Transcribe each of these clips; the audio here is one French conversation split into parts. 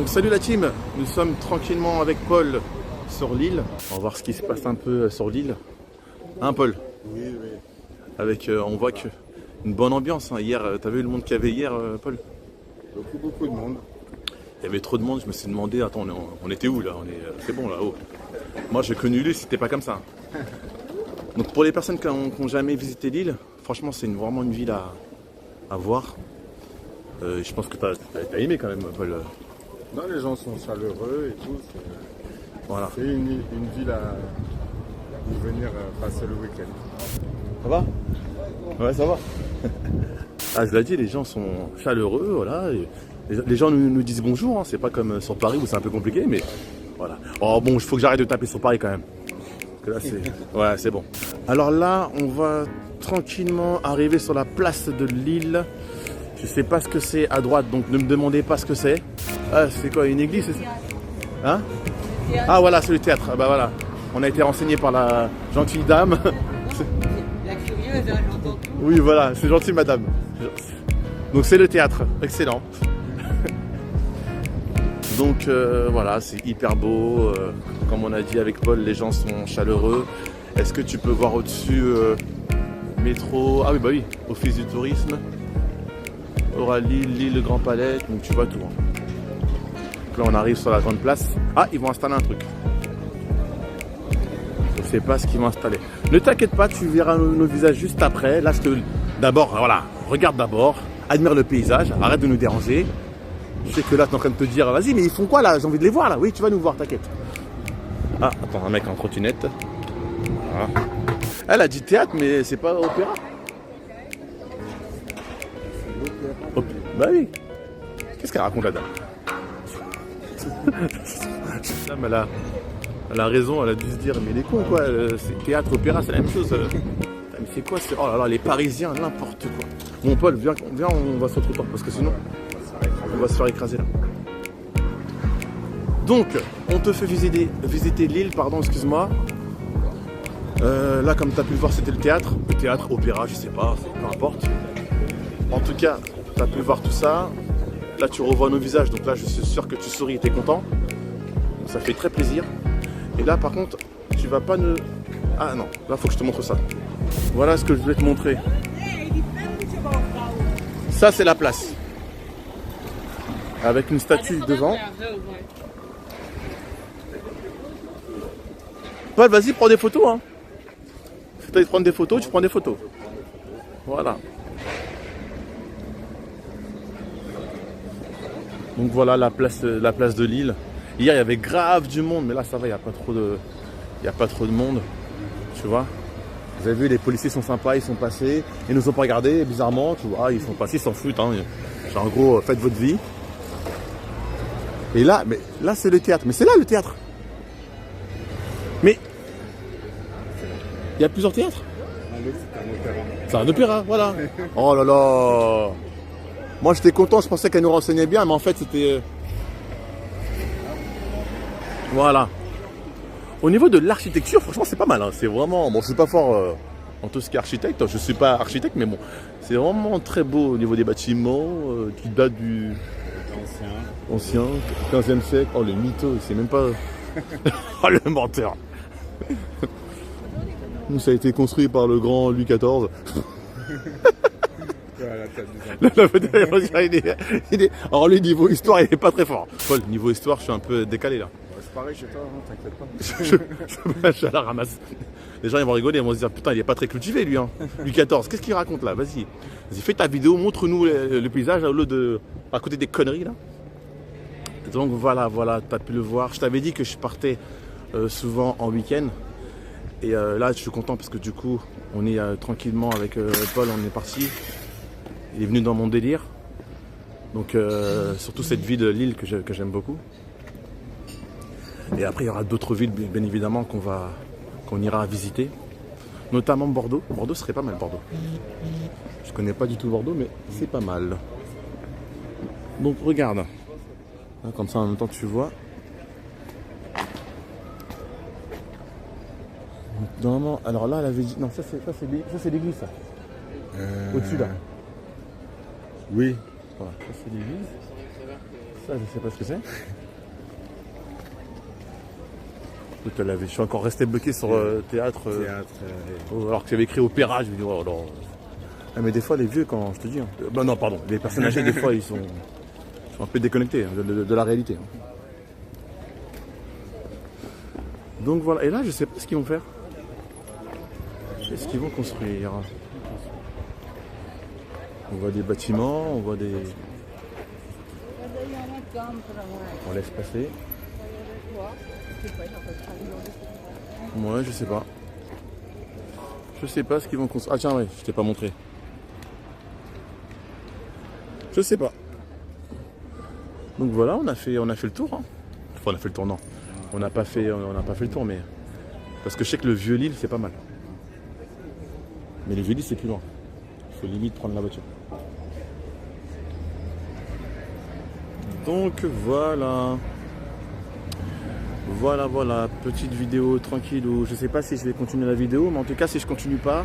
Donc salut la team, nous sommes tranquillement avec Paul sur l'île. On va voir ce qui se passe un peu sur l'île. Hein Paul? Oui, oui. Avec, on voit que une bonne ambiance. Hein. Hier, t'as vu le monde qu'il y avait hier, Paul? Beaucoup de monde. Il y avait trop de monde, je me suis demandé, attends, on était où là? C'est bon là-haut. Moi j'ai connu l'île, c'était pas comme ça. Donc pour les personnes qui n'ont jamais visité l'île, franchement c'est vraiment une ville à voir. Je pense que t'as aimé quand même, Paul. Non, les gens sont chaleureux et tout. Voilà. C'est une ville où venir passer le week-end. Ça va? Ouais, ça va. Ah, je l'ai dit, les gens sont chaleureux, voilà. Et les gens nous disent bonjour, hein. C'est pas comme sur Paris où c'est un peu compliqué, mais voilà. Oh bon, il faut que j'arrête de taper sur Paris quand même. Parce que là, c'est... Ouais, c'est bon. Alors là, on va tranquillement arriver sur la place de l'île. Je sais pas ce que c'est à droite, donc ne me demandez pas ce que c'est. Ah, c'est quoi, une église, c'est ça? Hein? Ah voilà, c'est le théâtre. Ah, bah voilà. On a été renseigné par la gentille dame. La curieuse, hein, j'entends tout. Oui, voilà, c'est gentil, madame. Donc c'est le théâtre, excellent. Donc voilà, c'est hyper beau. Comme on a dit avec Paul, les gens sont chaleureux. Est-ce que tu peux voir au-dessus métro? Ah oui, bah oui, office du tourisme. Oralie, l'île, le Grand Palais, donc tu vois tout. Hein. Donc là, on arrive sur la grande place. Ah, ils vont installer un truc. Je sais pas ce qu'ils vont installer. Ne t'inquiète pas, tu verras nos visages juste après. Là, d'abord, voilà, regarde d'abord, admire le paysage, arrête de nous déranger. Je sais que là, tu es en train de te dire, vas-y, mais ils font quoi là? J'ai envie de les voir là. Oui, tu vas nous voir, t'inquiète. Ah, attends, un mec en trottinette. Voilà. Elle a dit théâtre, mais c'est pas opéra. Bah oui. Qu'est-ce qu'elle raconte la dame? La dame, elle a raison, elle a dû se dire, mais il est con quoi, c'est théâtre, opéra, c'est la même chose. Mais c'est quoi oh là là, les Parisiens, n'importe quoi. Bon Paul, viens, on va sur le trottoir, parce que sinon, on va se faire écraser là. Donc, on te fait visiter l'île, pardon, excuse-moi. Là, comme tu as pu le voir, c'était le théâtre, opéra, je sais pas, peu importe. En tout cas, tu as pu voir tout ça. Là, tu revois nos visages, donc là, je suis sûr que tu souris et tu es content. Donc, ça fait très plaisir. Et là, par contre, tu vas pas ne... Ah non, là, faut que je te montre ça. Voilà ce que je voulais te montrer. Ça, c'est la place. Avec une statue devant. Paul, vas-y, prends des photos. Hein. Si tu as envie de prendre des photos, tu prends des photos. Voilà. Donc voilà la place de l'île. Hier, il y avait grave du monde, mais là, ça va, il n'y a pas trop de monde. Tu vois? Vous avez vu, les policiers sont sympas, ils sont passés. Ils nous ont pas regardé, bizarrement, tu vois. Ils sont passés, ils s'en foutent. Hein. Genre, en gros, faites votre vie. Et là, c'est le théâtre. Mais c'est là, le théâtre. Mais il y a plusieurs théâtres. C'est un opéra, voilà. Oh là là. Moi j'étais content, je pensais qu'elle nous renseignait bien, mais en fait c'était... Voilà. Au niveau de l'architecture, franchement c'est pas mal. Hein. C'est vraiment... Bon, je suis pas fort en tout ce qui est architecte. Je suis pas architecte, mais bon. C'est vraiment très beau au niveau des bâtiments qui datent du... Ancien, 15e siècle. Oh le mytho, c'est même pas... Oh le menteur. Nous ça a été construit par le grand Louis XIV. Alors lui niveau histoire il est pas très fort. Paul, niveau histoire je suis un peu décalé là. C'est pareil chez toi, hein, t'inquiète pas. Je à la ramasse. Les gens ils vont rigoler, ils vont se dire putain il est pas très cultivé lui hein. Louis XIV, qu'est-ce qu'il raconte là? Vas-y, fais ta vidéo, montre-nous le paysage au lieu de raconter des conneries là. Donc voilà, t'as pu le voir. Je t'avais dit que je partais souvent en week-end. Et là je suis content parce que du coup on est tranquillement avec Paul, on est parti. Il est venu dans mon délire. Donc surtout cette ville de Lille que j'aime beaucoup. Et après il y aura d'autres villes bien évidemment qu'on ira visiter. Notamment Bordeaux. Bordeaux serait pas mal Bordeaux. Je connais pas du tout Bordeaux mais c'est pas mal. Donc regarde. Là, comme ça en même temps tu vois. Normalement, alors là elle avait dit. Non ça c'est l'église ça. Au-dessus là. Oui. Voilà, ça c'est l'église. Ça, je sais pas ce que c'est. Je suis encore resté bloqué sur théâtre. Alors que j'avais écrit opéra, je me dis, oh non. Ah, mais des fois, les vieux, quand je te dis. Bah non, pardon. Les personnes âgées, des fois, ils sont un peu déconnectés de la réalité. Donc voilà. Et là, je sais pas ce qu'ils vont faire. Qu'est-ce qu'ils vont construire? On voit des bâtiments, on voit des. On laisse passer. Ouais, je sais pas. Je sais pas ce qu'ils vont construire. Ah tiens, ouais, je t'ai pas montré. Je sais pas. Donc voilà, on a fait le tour. Hein. Enfin, on a fait le tour, non. On n'a pas fait le tour, mais parce que je sais que le vieux Lille, c'est pas mal. Mais le vieux Lille, c'est plus loin. Il faut limite prendre la voiture. Donc voilà. Voilà, petite vidéo tranquille où je sais pas si je vais continuer la vidéo, mais en tout cas si je continue pas,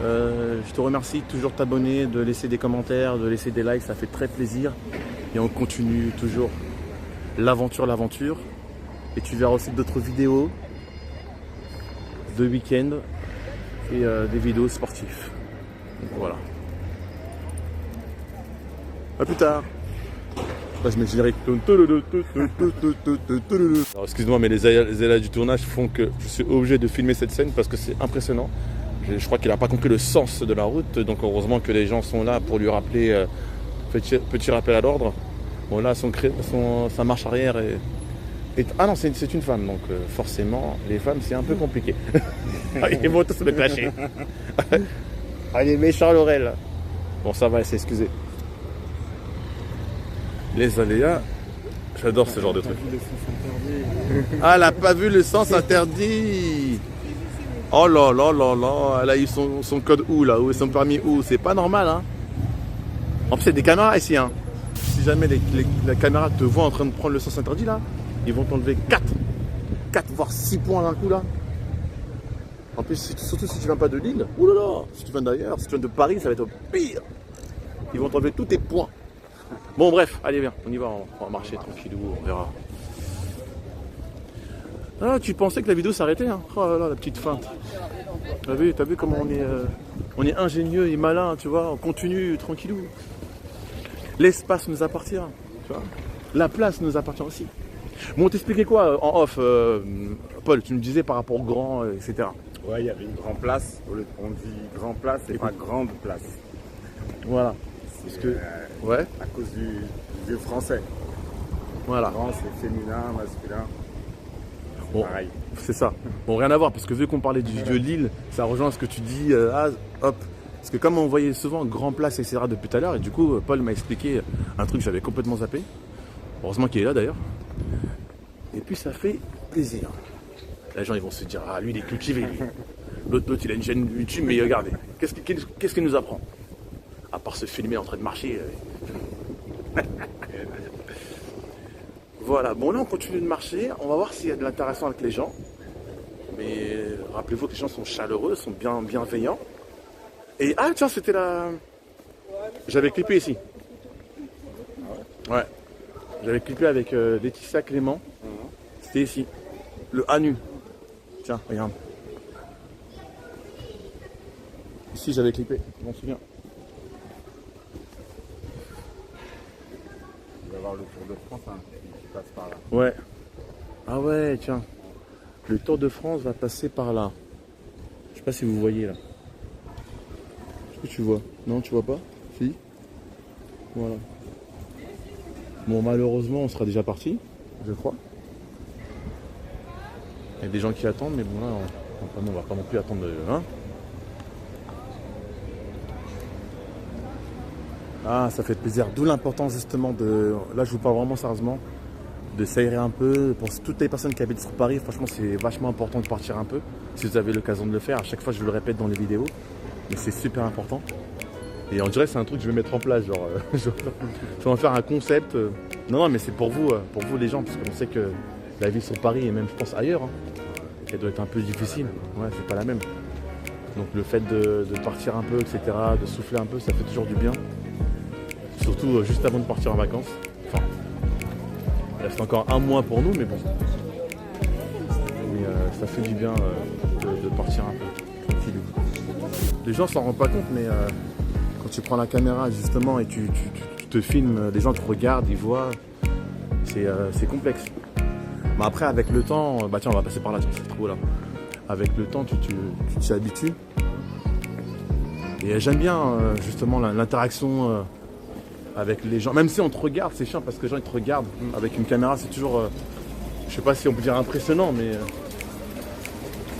je te remercie de toujours t'abonner, de laisser des commentaires, de laisser des likes, ça fait très plaisir. Et on continue toujours l'aventure. Et tu verras aussi d'autres vidéos de week-end et des vidéos sportives. Donc voilà. A plus tard. Là, je mets le générique. Alors excuse-moi, mais les aléas du tournage font que je suis obligé de filmer cette scène parce que c'est impressionnant. Je crois qu'il n'a pas compris le sens de la route, donc heureusement que les gens sont là pour lui rappeler, petit rappel à l'ordre. Bon là, sa marche arrière est... Ah non, c'est une femme, donc forcément, les femmes, c'est un peu compliqué. Ils vont tous me clasher. Allez, méchant Laurel. Bon, ça va, c'est excusé. Les aléas, j'adore ce genre de truc. Ah, elle n'a pas vu le sens interdit. Oh là là là là, elle a eu son code où là, ou son permis où, c'est pas normal hein. En plus c'est des caméras ici hein. Si jamais la caméra te voit en train de prendre le sens interdit là, ils vont t'enlever 4 voire 6 points d'un coup là. En plus surtout si tu viens pas de Lille, oulala, si tu viens d'ailleurs, si tu viens de Paris ça va être pire. Ils vont t'enlever tous tes points. Bon bref, allez viens, on y va, on va marcher tranquillou, on verra. Ah, tu pensais que la vidéo s'arrêtait hein. Oh là là, la petite feinte. T'as vu comment on est ingénieux et malin, tu vois, on continue tranquillou. L'espace nous appartient, tu vois. La place nous appartient aussi. Bon, t'expliquais quoi en off, Paul, tu me disais par rapport au grand, etc. Ouais, il y avait une grande place. On dit grand place et pas grande place. Voilà. Parce que, ouais. À cause du vieux français. Voilà. Grand, c'est féminin, masculin. Bon, pareil. C'est ça. Bon, rien à voir, parce que vu qu'on parlait du vieux Lille, ça rejoint ce que tu dis, hop. Parce que comme on voyait souvent grand place, etc. depuis tout à l'heure, et du coup, Paul m'a expliqué un truc que j'avais complètement zappé. Heureusement qu'il est là d'ailleurs. Et puis ça fait plaisir. Les gens ils vont se dire, ah lui il est cultivé lui. L'autre il a une chaîne YouTube, mais regardez, qu'est-ce qu'il nous apprend? À part se filmer en train de marcher. Voilà, bon là on continue de marcher, on va voir s'il y a de l'interaction avec les gens. Mais rappelez-vous que les gens sont chaleureux, sont bienveillants. Et ah tiens, c'était la... J'avais clippé ici. Ouais. J'avais clippé avec Laetitia Clément. C'était ici. Le Anu. Tiens, regarde. Ici j'avais clippé, je m'en souviens. Il va y avoir le Tour de France hein, qui passe par là. Ouais. Ah ouais, tiens. Le Tour de France va passer par là. Je sais pas si vous voyez là. Est-ce que tu vois? Non, tu vois pas? Si. Voilà. Bon, malheureusement, on sera déjà parti, je crois. Il y a des gens qui attendent, mais bon là, on va pas non plus attendre. Hein? Ah, ça fait plaisir. D'où l'importance justement de... Là, je vous parle vraiment sérieusement. De s'aérer un peu. Pour toutes les personnes qui habitent sur Paris, franchement, c'est vachement important de partir un peu. Si vous avez l'occasion de le faire. À chaque fois, je le répète dans les vidéos. Mais c'est super important. Et on dirait que c'est un truc que je vais mettre en place. Genre, je vais en faire un concept. Non, mais c'est pour vous les gens. Parce qu'on sait que la vie sur Paris, et même je pense ailleurs, hein, elle doit être un peu difficile. Ouais, c'est pas la même. Donc le fait de partir un peu, etc., de souffler un peu, ça fait toujours du bien. Surtout juste avant de partir en vacances. Enfin, Il reste encore un mois pour nous, mais bon. Mais ça fait du bien de partir un peu tranquille. Les gens s'en rendent pas compte, mais quand tu prends la caméra justement et tu te filmes, les gens te regardent, ils voient, c'est complexe. Mais après, avec le temps, bah tiens, on va passer par là, c'est trop là. Avec le temps, tu t'y habitues. Et j'aime bien justement l'interaction avec les gens. Même si on te regarde, c'est chiant parce que les gens ils te regardent. Avec une caméra, c'est toujours, je sais pas si on peut dire impressionnant, mais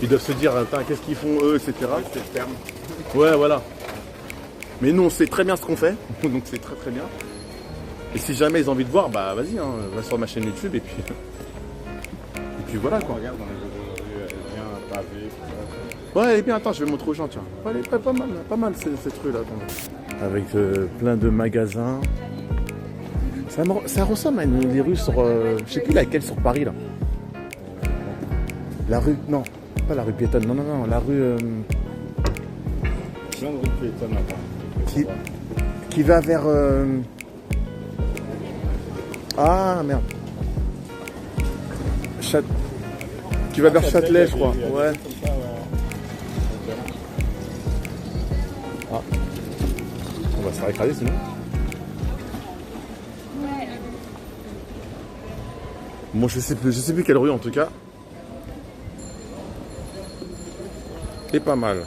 ils doivent se dire, qu'est-ce qu'ils font eux, etc. C'est le terme. Ouais, voilà. Mais nous, on sait très bien ce qu'on fait, donc c'est très très bien. Et si jamais ils ont envie de voir, bah vas-y, hein, va sur ma chaîne YouTube et puis voilà quoi. Regarde dans les vidéos, elle est bien pavée. Ouais, elle est bien, attends, je vais montrer aux gens, tiens. Ouais, elle est pas mal cette rue là. Attends. Avec plein de magasins. Ça ressemble à les rues sur, je sais plus laquelle sur Paris là. La rue, non, pas la rue piétonne, non, la rue Plein de rues piétonnes là-bas. qui va vers... Ah merde. Qui va vers Châtelet, je crois. Ouais. Ah. On va se faire écraser sinon. Bon, je sais plus quelle rue en tout cas. Et pas mal.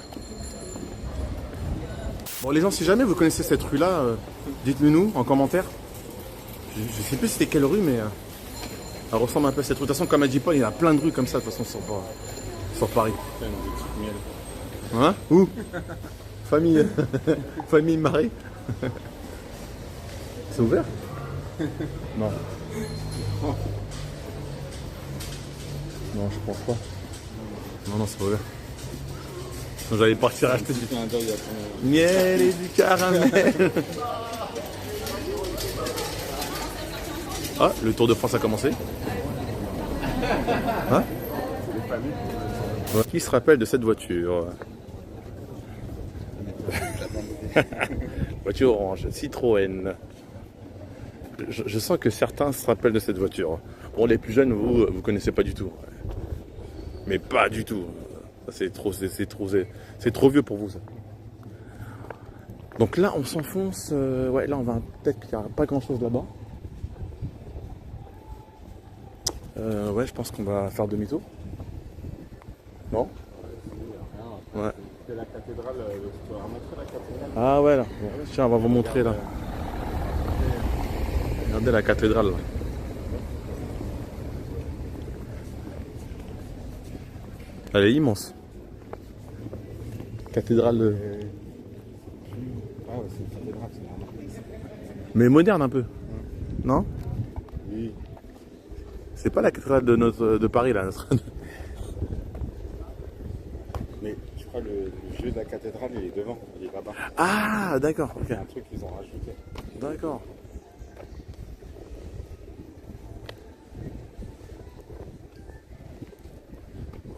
Bon les gens, si jamais vous connaissez cette rue là, dites-le nous en commentaire. Je sais plus c'était quelle rue, mais elle ressemble un peu à cette rue. De toute façon, comme a dit Paul, il y a plein de rues comme ça de toute façon sur Paris. Hein? Où? Famille Famille Marais. C'est ouvert? Non. Non, je pense pas. Non, c'est pas ouvert. J'allais partir acheter du miel et du caramel. Ah, le Tour de France a commencé. Hein? Qui se rappelle de cette voiture? Voiture orange, Citroën. Je sens que certains se rappellent de cette voiture. Bon, les plus jeunes, vous connaissez pas du tout. Mais pas du tout. C'est trop vieux pour vous, ça. Donc là, on s'enfonce. Ouais, là, on va peut-être qu'il n'y a pas grand-chose là-bas. Ouais, je pense qu'on va faire demi-tour. Non? Ouais. C'est la cathédrale, tu vas remontrer la cathédrale. Ah ouais, là. Bon, tiens, on va vous montrer là. Regardez la cathédrale là. Elle est immense. Cathédrale. Ah ouais, c'est une cathédrale, c'est vraiment. Mais moderne un peu. Non? Oui. C'est pas la cathédrale de Paris là. Mais je crois le jeu de la cathédrale, il est devant, il est là-bas. Ah, d'accord. C'est un truc qu'ils ont rajouté. D'accord.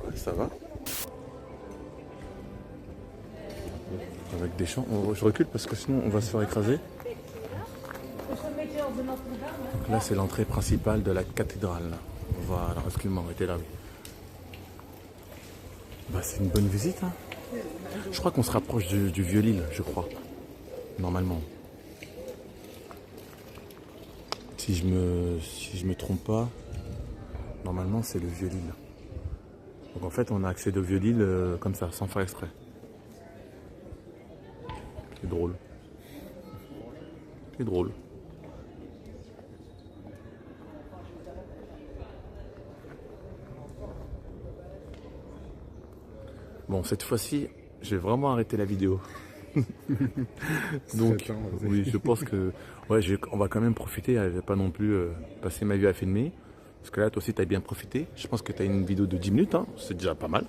Ouais, ça va. Avec des champs. Je recule parce que sinon on va se faire écraser. Donc là c'est l'entrée principale de la cathédrale. Voilà, excuse-moi, on était là. Bah, c'est une bonne visite. Hein. Je crois qu'on se rapproche du Vieux-Lille, je crois. Normalement. Si je me trompe pas, normalement c'est le Vieux-Lille. Donc en fait on a accès au Vieux-Lille comme ça, sans faire exprès. C'est drôle. C'est drôle. Bon, cette fois-ci, je vais vraiment arrêter la vidéo. Donc, oui, je pense que ouais, on va quand même profiter. Je vais pas non plus passer ma vie à filmer. Parce que là, toi aussi, tu as bien profité. Je pense que tu as une vidéo de 10 minutes. Hein. C'est déjà pas mal.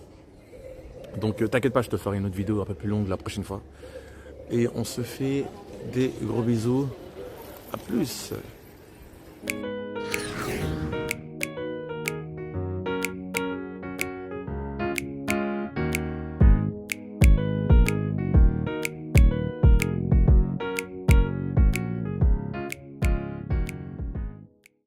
Donc, t'inquiète pas, je te ferai une autre vidéo un peu plus longue la prochaine fois. Et on se fait des gros bisous. À plus.